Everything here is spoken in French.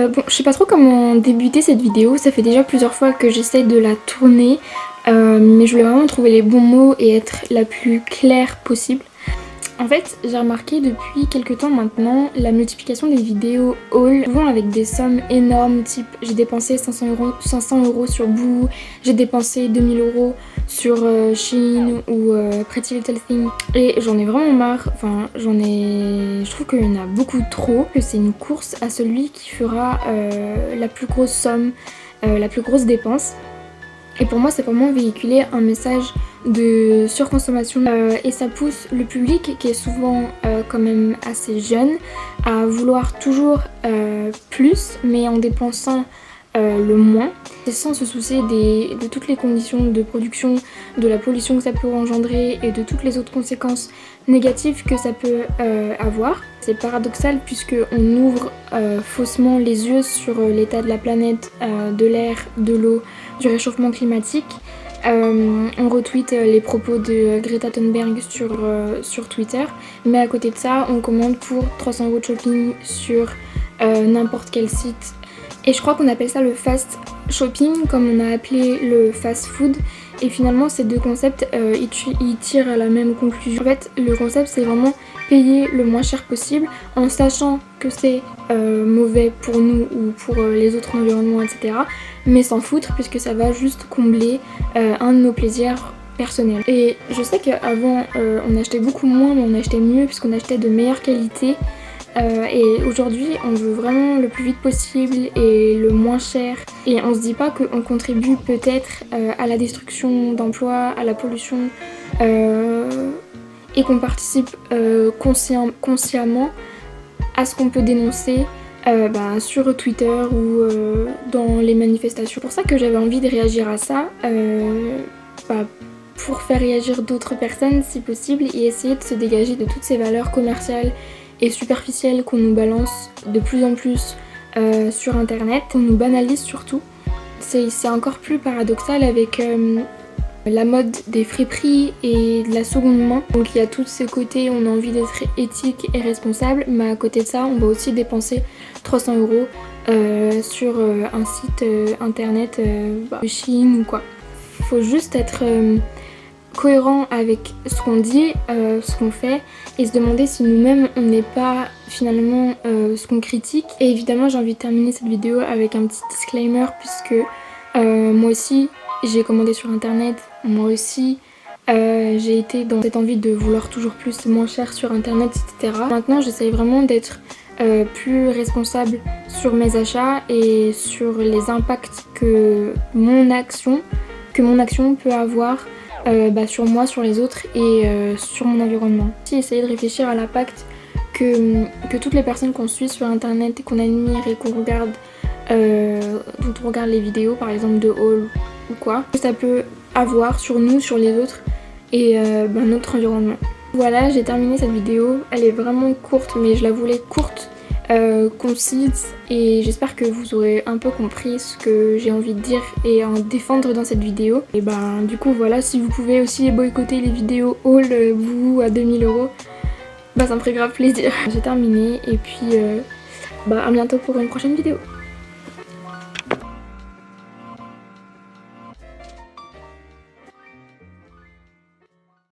Bon, je sais pas trop comment débuter cette vidéo, ça fait déjà plusieurs fois que j'essaye de la tourner, mais je voulais vraiment trouver les bons mots et être la plus claire possible. En fait, j'ai remarqué depuis quelques temps maintenant la multiplication des vidéos haul, souvent avec des sommes énormes, type j'ai dépensé 500 euros sur Boo, j'ai dépensé 2000 euros sur Shein ou Pretty Little Thing. Et j'en ai vraiment marre, je trouve qu'il y en a beaucoup trop, que c'est une course à celui qui fera la plus grosse somme, la plus grosse dépense. Et pour moi, c'est vraiment véhiculer un message de surconsommation et ça pousse le public qui est souvent quand même assez jeune à vouloir toujours plus mais en dépensant le moins et sans se soucier de toutes les conditions de production, de la pollution que ça peut engendrer et de toutes les autres conséquences négatives que ça peut avoir. C'est paradoxal puisque on ouvre faussement les yeux sur l'état de la planète, de l'air, de l'eau, du réchauffement climatique. On retweet les propos de Greta Thunberg sur Twitter, mais à côté de ça, on commande pour 300 euros de shopping sur n'importe quel site. Et je crois qu'on appelle ça le fast shopping, comme on a appelé le fast food. Et finalement, ces deux concepts, ils tirent à la même conclusion. En fait, le concept, c'est vraiment payer le moins cher possible en sachant que c'est mauvais pour nous ou pour les autres environnements, etc. Mais s'en foutre puisque ça va juste combler un de nos plaisirs personnels. Et je sais qu'avant, on achetait beaucoup moins, mais on achetait mieux puisqu'on achetait de meilleure qualité. Et aujourd'hui on veut vraiment le plus vite possible et le moins cher et on se dit pas qu'on contribue peut-être à la destruction d'emplois, à la pollution et qu'on participe consciemment à ce qu'on peut dénoncer sur Twitter ou dans les manifestations. C'est pour ça que j'avais envie de réagir à ça pour faire réagir d'autres personnes si possible et essayer de se dégager de toutes ces valeurs commerciales et superficielle qu'on nous balance de plus en plus sur internet, qu'on nous banalise surtout. C'est encore plus paradoxal avec la mode des friperies et de la seconde main. Donc il y a tous ces côtés, on a envie d'être éthique et responsable, mais à côté de ça, on va aussi dépenser 300 euros sur un site internet de Chine ou quoi. Faut juste être cohérent avec ce qu'on dit, ce qu'on fait et se demander si nous-mêmes on n'est pas finalement ce qu'on critique. Et évidemment j'ai envie de terminer cette vidéo avec un petit disclaimer puisque moi aussi j'ai commandé sur internet, moi aussi j'ai été dans cette envie de vouloir toujours plus, moins cher sur internet, etc. Maintenant j'essaye vraiment d'être plus responsable sur mes achats et sur les impacts que mon action peut avoir sur moi, sur les autres et sur mon environnement. Aussi essayer de réfléchir à l'impact que toutes les personnes qu'on suit sur internet et qu'on admire et qu'on regarde, dont on regarde les vidéos par exemple de haul ou quoi, que ça peut avoir sur nous, sur les autres et notre environnement. Voilà, j'ai terminé cette vidéo, elle est vraiment courte mais je la voulais courte, concise et j'espère que vous aurez un peu compris ce que j'ai envie de dire et en défendre dans cette vidéo. Et du coup voilà, si vous pouvez aussi boycotter les vidéos haul vous à 2000 euros, ça me ferait grave plaisir. J'ai terminé et puis à bientôt pour une prochaine vidéo.